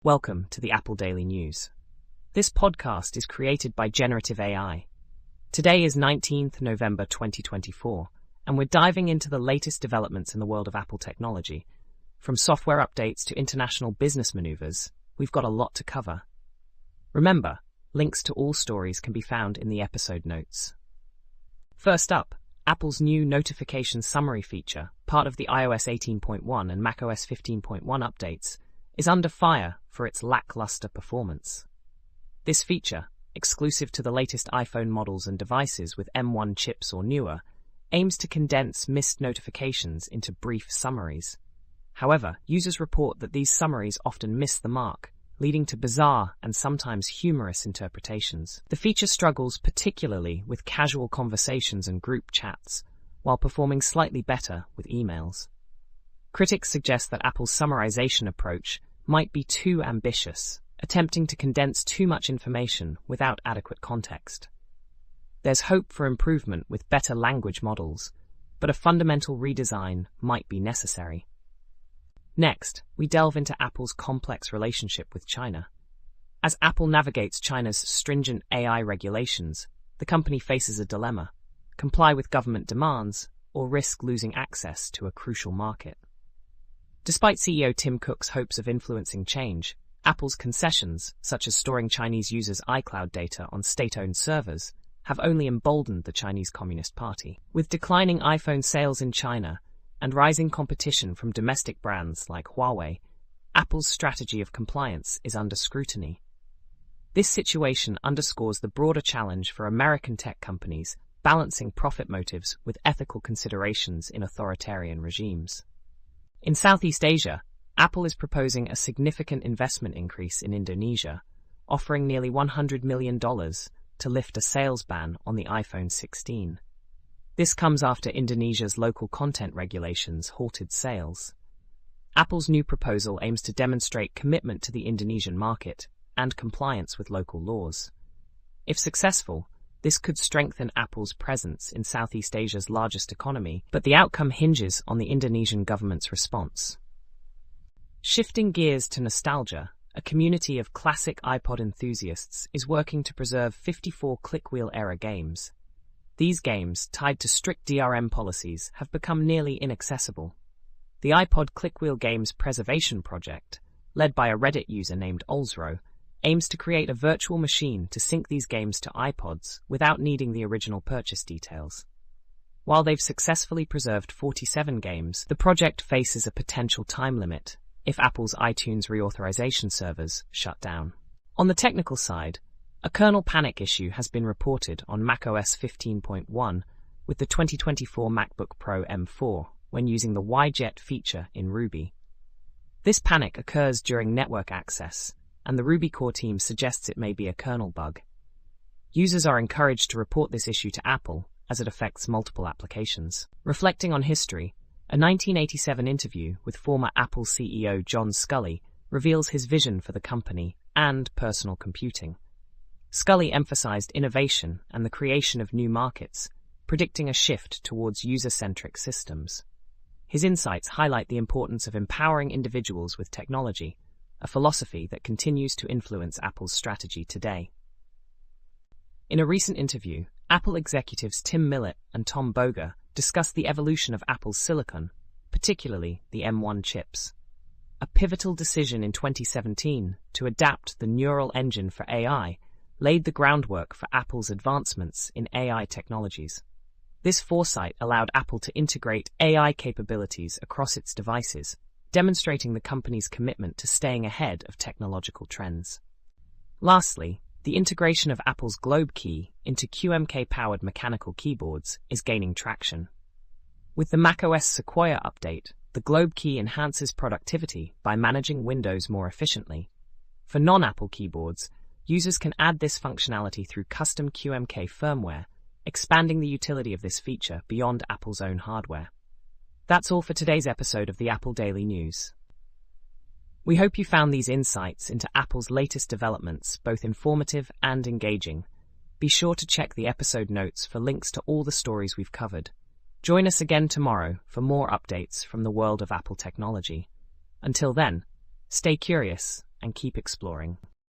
Welcome to the Apple Daily News. This podcast is created by Generative AI. Today is 19th November 2024, and we're diving into the latest developments in the world of Apple technology. From software updates to international business maneuvers, we've got a lot to cover. Remember, links to all stories can be found in the episode notes. First up, Apple's new notification summary feature, part of the iOS 18.1 and macOS 15.1 updates, is under fire for its lackluster performance. This feature, exclusive to the latest iPhone models and devices with M1 chips or newer, aims to condense missed notifications into brief summaries. However, users report that these summaries often miss the mark, leading to bizarre and sometimes humorous interpretations. The feature struggles particularly with casual conversations and group chats, while performing slightly better with emails. Critics suggest that Apple's summarization approach might be too ambitious, attempting to condense too much information without adequate context. There's hope for improvement with better language models, but a fundamental redesign might be necessary. Next, we delve into Apple's complex relationship with China. As Apple navigates China's stringent AI regulations, the company faces a dilemma: comply with government demands or risk losing access to a crucial market. Despite CEO Tim Cook's hopes of influencing change, Apple's concessions, such as storing Chinese users' iCloud data on state-owned servers, have only emboldened the Chinese Communist Party. With declining iPhone sales in China and rising competition from domestic brands like Huawei, Apple's strategy of compliance is under scrutiny. This situation underscores the broader challenge for American tech companies balancing profit motives with ethical considerations in authoritarian regimes. In Southeast Asia, Apple is proposing a significant investment increase in Indonesia, offering nearly $100 million to lift a sales ban on the iPhone 16. This comes after Indonesia's local content regulations halted sales. Apple's new proposal aims to demonstrate commitment to the Indonesian market and compliance with local laws. If successful, this could strengthen Apple's presence in Southeast Asia's largest economy, but the outcome hinges on the Indonesian government's response. Shifting gears to nostalgia, a community of classic iPod enthusiasts is working to preserve 54 clickwheel-era games. These games, tied to strict DRM policies, have become nearly inaccessible. The iPod Clickwheel Games Preservation Project, led by a Reddit user named Olsro, aims to create a virtual machine to sync these games to iPods without needing the original purchase details. While they've successfully preserved 47 games, the project faces a potential time limit if Apple's iTunes reauthorization servers shut down. On the technical side, a kernel panic issue has been reported on macOS 15.1 with the 2024 MacBook Pro M4 when using the YJet feature in Ruby. This panic occurs during network access, and the Ruby core team suggests it may be a kernel bug. Users are encouraged to report this issue to Apple, as it affects multiple applications. Reflecting on history, a 1987 interview with former Apple CEO John Sculley reveals his vision for the company and personal computing. Sculley emphasized innovation and the creation of new markets, predicting a shift towards user-centric systems. His insights highlight the importance of empowering individuals with technology, a philosophy that continues to influence Apple's strategy today. In a recent interview, Apple executives Tim Millett and Tom Boger discussed the evolution of Apple's silicon, particularly the M1 chips. A pivotal decision in 2017 to adapt the neural engine for AI laid the groundwork for Apple's advancements in AI technologies. This foresight allowed Apple to integrate AI capabilities across its devices, demonstrating the company's commitment to staying ahead of technological trends. Lastly, the integration of Apple's Globe Key into QMK-powered mechanical keyboards is gaining traction. With the macOS Sequoia update, the Globe Key enhances productivity by managing windows more efficiently. For non-Apple keyboards, users can add this functionality through custom QMK firmware, expanding the utility of this feature beyond Apple's own hardware. That's all for today's episode of the Apple Daily News. We hope you found these insights into Apple's latest developments both informative and engaging. Be sure to check the episode notes for links to all the stories we've covered. Join us again tomorrow for more updates from the world of Apple technology. Until then, stay curious and keep exploring.